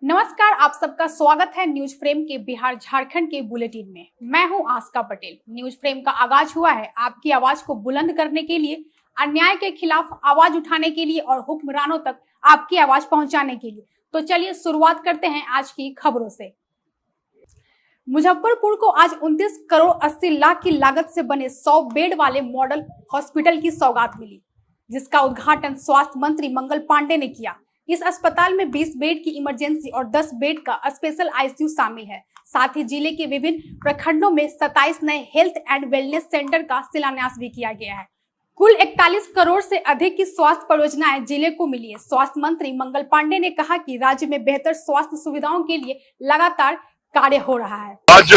नमस्कार, आप सबका स्वागत है न्यूज फ्रेम के बिहार झारखंड के बुलेटिन में। मैं हूं आस्का पटेल। न्यूज फ्रेम का आगाज हुआ है आपकी आवाज को बुलंद करने के लिए, अन्याय के खिलाफ आवाज उठाने के लिए और हुक्मरानों तक आपकी आवाज पहुंचाने के लिए। तो चलिए शुरुआत करते हैं आज की खबरों से। मुजफ्फरपुर को आज 29 करोड़ 80 लाख की लागत से बने 100 बेड वाले मॉडल हॉस्पिटल की सौगात मिली, जिसका उद्घाटन स्वास्थ्य मंत्री मंगल पांडे ने किया। इस अस्पताल में 20 बेड की इमरजेंसी और 10 बेड का स्पेशल आईसीयू शामिल है। साथ ही जिले के विभिन्न प्रखंडों में 27 नए हेल्थ एंड वेलनेस सेंटर का शिलान्यास भी किया गया है। कुल 41 करोड़ से अधिक की स्वास्थ्य परियोजनाएं जिले को मिली है। स्वास्थ्य मंत्री मंगल पांडे ने कहा कि राज्य में बेहतर स्वास्थ्य सुविधाओं के लिए लगातार कार्य हो रहा है। आज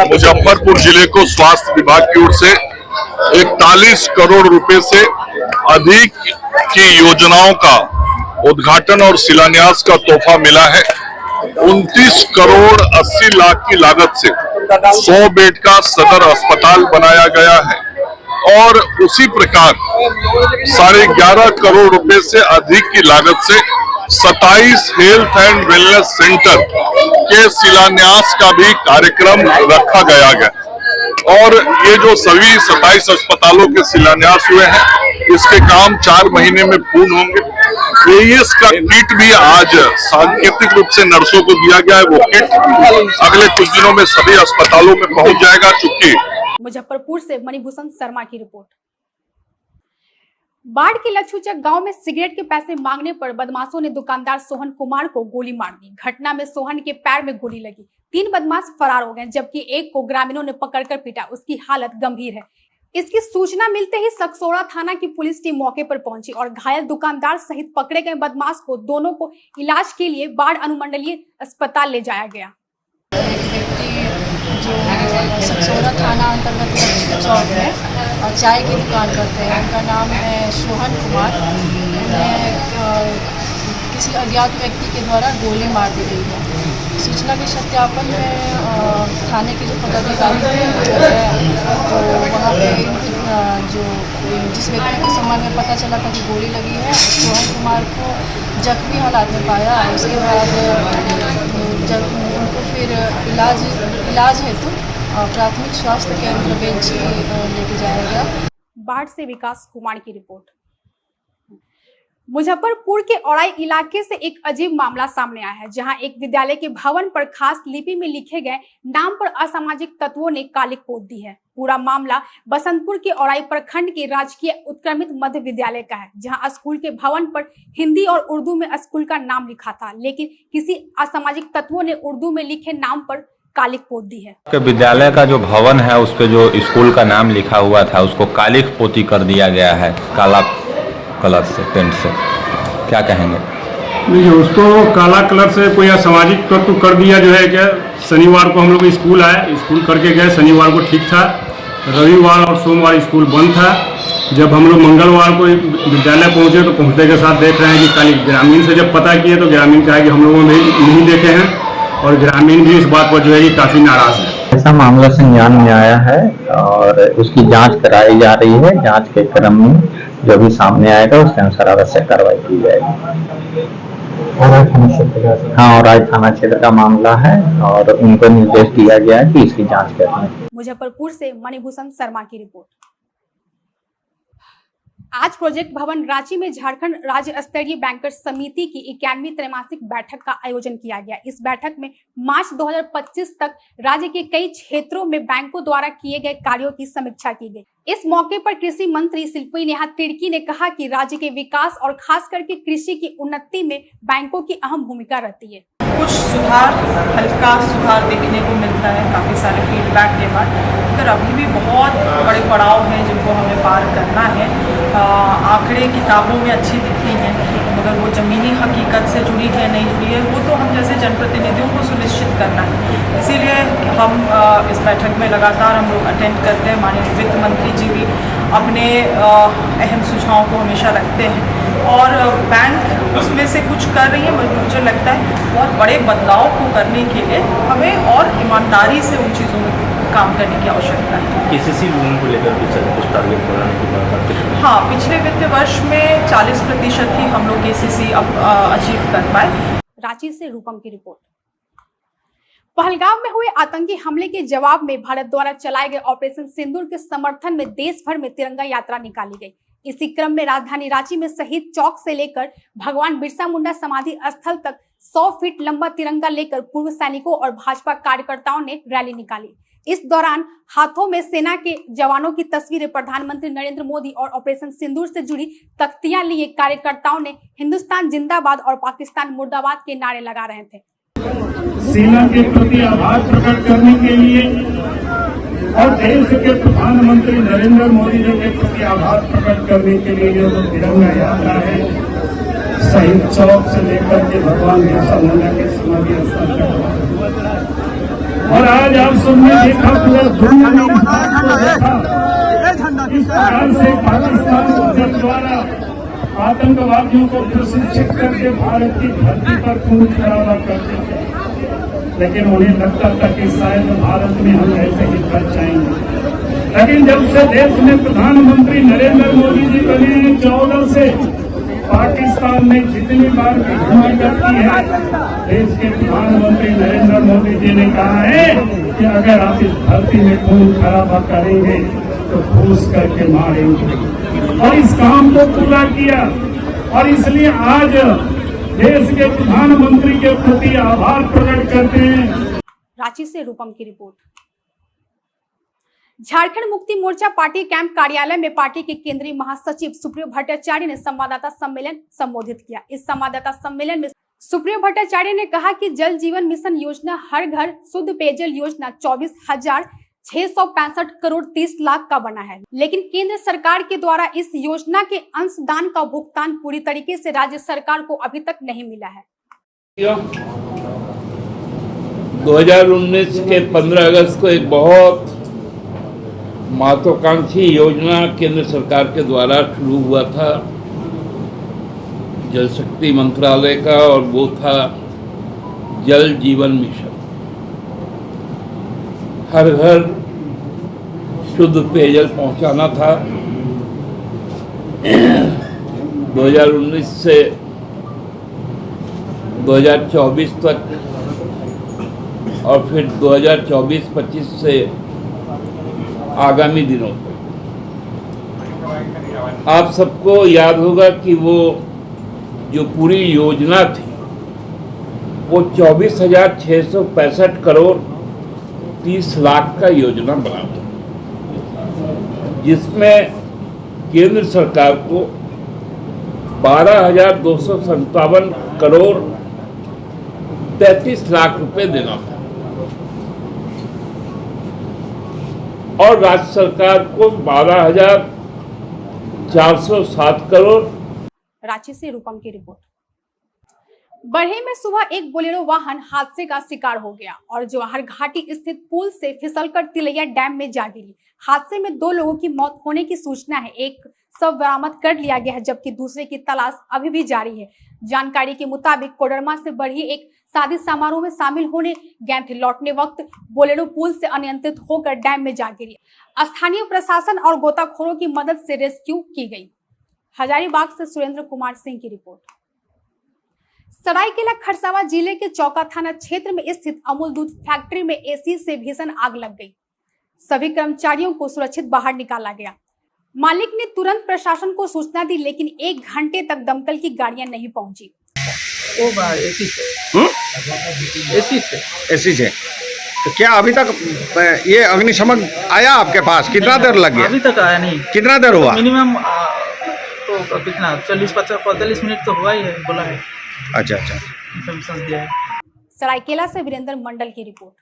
मुजफ्फरपुर जिले को स्वास्थ्य विभाग की ओर से 41 करोड़ रुपए से अधिक की योजनाओं का उद्घाटन और शिलान्यास का तोहफा मिला है। 29 करोड़ 80 लाख की लागत से 100 बेड का सदर अस्पताल बनाया गया है और उसी प्रकार 11.5 करोड़ रुपए से अधिक की लागत से 27 हेल्थ एंड वेलनेस सेंटर के शिलान्यास का भी कार्यक्रम रखा गया है। और ये जो सभी 27 अस्पतालों के शिलान्यास हुए हैं, इसके काम 4 महीने में पूर्ण होंगे। एईएस का किट भी आज सांकेतिक रूप से नर्सों को दिया गया है। वो किट अगले कुछ दिनों में सभी अस्पतालों में पहुंच जाएगा। चूंकि मुजफ्फरपुर से मणिभूषण शर्मा की रिपोर्ट। बाढ़ के लछूचक गांव में सिगरेट के पैसे मांगने पर बदमाशों ने दुकानदार सोहन कुमार को गोली मार दी। घटना में सोहन के पैर में गोली लगी। 3 बदमाश फरार हो गए, जबकि एक को ग्रामीणों ने पकड़कर पीटा। उसकी हालत गंभीर है। इसकी सूचना मिलते ही सकसोड़ा थाना की पुलिस टीम मौके पर पहुंची और घायल दुकानदार सहित पकड़े गए बदमाश को दोनों को इलाज के लिए बाढ़ अनुमंडलीय अस्पताल ले जाया गया। एक व्यक्ति जो सकसोड़ा थाना अंतर्गत चौक में और चाय की दुकान करते हैं, उनका नाम है सोहन कुमार। उन्हें किसी अज्ञात व्यक्ति के द्वारा गोली मार दी गई है। सूचना के सत्यापन में थाने के जो पदाधिकारी थे तो वहाँ पे जो जिस व्यक्ति के संबंध में पता चला था कि गोली लगी है, सोहन कुमार को जख्मी हालात में पाया। उसके बाद जब उनको फिर इलाज हेतु प्राथमिक स्वास्थ्य केंद्र बेंची लेके जाया गया। बाढ़ से विकास कुमार की रिपोर्ट। मुजफ्फरपुर के औराई इलाके से एक अजीब मामला सामने आया है, जहां एक विद्यालय के भवन पर खास लिपि में लिखे गए नाम पर असामाजिक तत्वों ने कालिक पोत दी है। पूरा मामला बसंतपुर के औराई प्रखंड के राजकीय उत्क्रमित मध्य विद्यालय का है, जहां स्कूल के भवन पर हिंदी और उर्दू में स्कूल का नाम लिखा था, लेकिन किसी असामाजिक तत्वों ने उर्दू में लिखे नाम पर कालिक पोत दी है। विद्यालय का जो भवन है उस पे जो स्कूल का नाम लिखा हुआ था उसको कालिक पोती कर दिया गया है, काला कलर से, पेंट से। क्या कहेंगे? नहीं, उसको काला कलर से कोई असामाजिक तत्व कर दिया जो है। क्या शनिवार को हम लोग स्कूल आए, स्कूल करके गए। शनिवार को ठीक था, रविवार और सोमवार स्कूल बंद था। जब हम लोग मंगलवार को विद्यालय पहुंचे तो पहुंचने के साथ देख रहे हैं कि काली, ग्रामीण से जब पता किए तो ग्रामीण कहा कि हम लोगों ने नहीं देखे हैं और ग्रामीण भी इस बात पर जो है कि काफ़ी नाराज है। ऐसा मामला संज्ञान में आया है और उसकी जांच कराई जा रही है। जांच के क्रम में जो भी सामने आएगा उसके अनुसार आवश्यक कार्रवाई की जाएगी। हाँ, औराई थाना क्षेत्र का मामला है और उनको निर्देश दिया गया है कि इसकी जांच करें। मुजफ्फरपुर से मणिभूषण शर्मा की रिपोर्ट। आज प्रोजेक्ट भवन रांची में झारखंड राज्य स्तरीय बैंकर्स समिति की 91वीं त्रैमासिक बैठक का आयोजन किया गया। इस बैठक में मार्च 2025 तक राज्य के कई क्षेत्रों में बैंकों द्वारा किए गए कार्यों की समीक्षा की गई। इस मौके पर कृषि मंत्री शिल्पी नेहा तिर्की ने कहा कि राज्य के विकास और खास करके कृषि की उन्नति में बैंकों की अहम भूमिका रहती है। कुछ सुधार, हल्का सुधार देखने को मिलता है काफ़ी सारे फीडबैक के बाद, मगर अभी भी बहुत बड़े पड़ाव हैं जिनको हमें पार करना है। आंकड़े किताबों में अच्छी दिखती हैं, मगर वो ज़मीनी हकीकत से जुड़ी है नहीं जुड़ी है, वो तो हम जैसे जनप्रतिनिधियों को सुनिश्चित करना है। इसीलिए हम इस बैठक में लगातार हम लोग अटेंड करते हैं। माननीय वित्त मंत्री जी भी अपने अहम सुझावों को हमेशा रखते हैं और बैंक उसमें से कुछ कर रही है। मुझे लगता है बहुत बड़े बदलाव को करने के लिए हमें और ईमानदारी से उन चीज़ों में काम करने की आवश्यकता है। केसीसी लोन को लेकर कुछ टारगेट बनाने की बात करते हैं। हाँ, पिछले वित्त वर्ष में 40% ही हम लोग केसीसी अब अचीव कर पाए। रांची से रूपम की रिपोर्ट। पहलगाम में हुए आतंकी हमले के जवाब में भारत द्वारा चलाए गए ऑपरेशन सिंदूर के समर्थन में देश भर में तिरंगा यात्रा निकाली गई। इसी क्रम में राजधानी रांची में शहीद चौक से लेकर भगवान बिरसा मुंडा समाधि स्थल तक 100 फीट लंबा तिरंगा लेकर पूर्व सैनिकों और भाजपा कार्यकर्ताओं ने रैली निकाली। इस दौरान हाथों में सेना के जवानों की तस्वीरें, प्रधानमंत्री नरेंद्र मोदी और ऑपरेशन सिंदूर से जुड़ी तख्तियां लिए कार्यकर्ताओं ने हिंदुस्तान जिंदाबाद और पाकिस्तान मुर्दाबाद के नारे लगा रहे थे। सेना के प्रति आभार प्रकट करने के लिए और देश के प्रधानमंत्री नरेंद्र मोदी जी के प्रति आभार प्रकट करने के लिए जो तिरंगा यात्रा है, शहीद चौक से लेकर के भगवान बिरसा मुंडा के समाधि स्थल तक। और आज आप सबने देखा, पूरा दुनिया ने देखा इस प्रकार से पाकिस्तान जब द्वारा आतंकवादियों को प्रशिक्षित करके भारत की धरती पर खून खराबा करते थे, लेकिन उन्हें लगता था कि शायद भारत में हम ऐसे ही कर जाएंगे। लेकिन जब से देश में प्रधानमंत्री नरेंद्र मोदी जी बने हैं 14 से, पाकिस्तान में जितनी बार भी हमला करती है, देश के प्रधानमंत्री नरेंद्र मोदी जी ने कहा है कि अगर आप इस धरती में खून खराबा करेंगे तो ठूस करके मारेंगे, और इस काम को पूरा किया। और इसलिए आज देश के प्रधानमंत्री के प्रति आभार प्रकट करते हैं। रांची से रूपम की report. Jharkhand Mukti Morcha party camp कार्यालय में पार्टी के केंद्रीय महासचिव सुप्रियो भट्टाचार्य ने संवाददाता सम्मेलन संबोधित किया। इस संवाददाता सम्मेलन में सुप्रियो भट्टाचार्य ने कहा कि जल जीवन मिशन योजना, हर घर शुद्ध पेयजल योजना 24,665 करोड़ 30 लाख का बना है, लेकिन केंद्र सरकार के द्वारा इस योजना के अंशदान का भुगतान पूरी तरीके से राज्य सरकार को अभी तक नहीं मिला है। 2019 के 15 अगस्त को एक बहुत महत्वाकांक्षी योजना केंद्र सरकार के द्वारा शुरू हुआ था जल शक्ति मंत्रालय का, और वो था जल जीवन मिशन। हर घर शुद्ध पेयजल पहुंचाना था। 2019 से 2024 तक और फिर 2024-25 से आगामी दिनों तक। आप सबको याद होगा कि वो जो पूरी योजना थी वो 24,665 करोड़ 30 लाख का योजना बना था, जिसमें केंद्र सरकार को 12,257 करोड़ 33 लाख रुपए देना था, और राज्य सरकार को 12,407 करोड़। रांची से रूपम की रिपोर्ट। बढ़े में सुबह एक बोलेरो वाहन हादसे का शिकार हो गया और जवाहर घाटी स्थित पुल से फिसलकर तिलैया डैम में जा गिरी। हादसे में 2 लोगों की मौत होने की सूचना है। एक शव बरामद कर लिया गया है, जबकि दूसरे की तलाश अभी भी जारी है। जानकारी के मुताबिक कोडरमा से बढ़ी एक शादी समारोह में शामिल होने गए थे। लौटने वक्त बोलेरो पुल से अनियंत्रित होकर डैम में जा गिरी। स्थानीय प्रशासन और गोताखोरों की मदद से रेस्क्यू की गई। हजारीबाग से सुरेंद्र कुमार सिंह की रिपोर्ट। सरायकेला खरसावां जिले के चौका थाना क्षेत्र में स्थित अमूल दूध फैक्ट्री में एसी से भीषण आग लग गई। सभी कर्मचारियों को सुरक्षित बाहर निकाला गया। मालिक ने तुरंत प्रशासन को सूचना दी, लेकिन 1 घंटे तक दमकल की गाड़ियां नहीं पहुंची। एसी से तो क्या अभी तक ये अग्निशमन आया आपके पास? कितना देर लग गया? अभी तक आया नहीं। कितना देर हुआ? मिनिमम तो कितना 40-45 मिनट तो हुआ ही है, बोला है। अच्छा। दिया है। सरायकेला से वीरेंद्र मंडल की रिपोर्ट।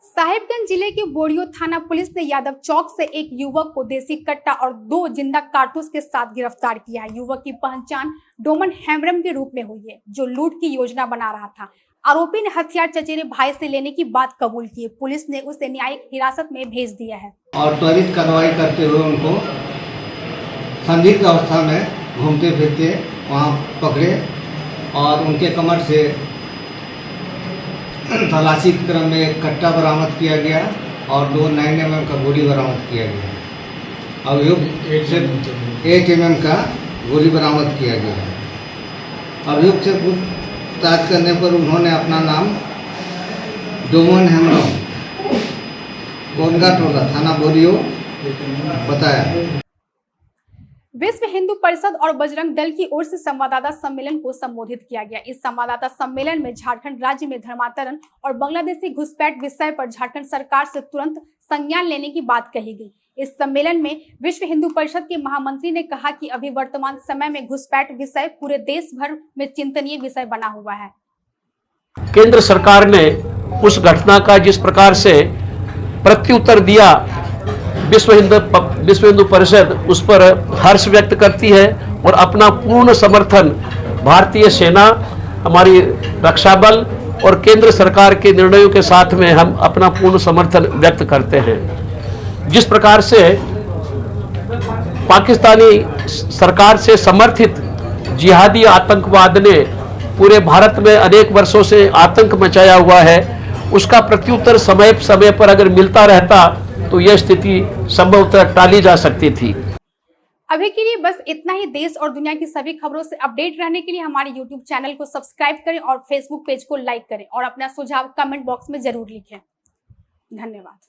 साहिबगंज जिले के बोरियो थाना पुलिस ने यादव चौक से एक युवक को देसी कट्टा और 2 जिंदा कारतूस के साथ गिरफ्तार किया है। युवक की पहचान डोमन हेम्ब्रम के रूप में हुई है, जो लूट की योजना बना रहा था। आरोपी ने हथियार चचेरे भाई से लेने की बात कबूल की है। पुलिस ने उसे न्यायिक हिरासत में भेज दिया है और त्वरित कार्रवाई करते हुए उनको संदिग्ध अवस्था में घूमते फिरते वहाँ पकड़े और उनके कमर से तलाशी क्रम में कट्टा बरामद किया गया और 2 9 mm का गोली बरामद किया गया। अभियुक्त से 8 mm का गोली बरामद किया गया। अभियुक्त से पूछताछ करने पर उन्होंने अपना नाम डोमन हेम्ब्रम, बोनगा टोला, थाना बोरियो बताया। विश्व हिंदू परिषद और बजरंग दल की ओर से संवाददाता सम्मेलन को संबोधित किया गया। इस संवाददाता सम्मेलन में झारखंड राज्य में धर्मांतरण और बांग्लादेशी घुसपैठ विषय पर झारखंड सरकार से तुरंत संज्ञान लेने की बात कही गई। इस सम्मेलन में विश्व हिंदू परिषद के महामंत्री ने कहा कि अभी वर्तमान समय में घुसपैठ विषय पूरे देश भर में चिंतनीय विषय बना हुआ है। केंद्र सरकार ने उस घटना का जिस प्रकार से प्रत्युत्तर दिया, विश्व हिंदू परिषद उस पर हर्ष व्यक्त करती है और अपना पूर्ण समर्थन भारतीय सेना, हमारी रक्षा बल और केंद्र सरकार के निर्णयों के साथ में हम अपना पूर्ण समर्थन व्यक्त करते हैं। जिस प्रकार से पाकिस्तानी सरकार से समर्थित जिहादी आतंकवाद ने पूरे भारत में अनेक वर्षों से आतंक मचाया हुआ है, उसका प्रत्युत्तर समय समय पर अगर मिलता रहता तो यह स्थिति संभवतः टाली जा सकती थी। अभी के लिए बस इतना ही। देश और दुनिया की सभी खबरों से अपडेट रहने के लिए हमारे YouTube चैनल को सब्सक्राइब करें और Facebook पेज को लाइक करें और अपना सुझाव कमेंट बॉक्स में जरूर लिखें। धन्यवाद।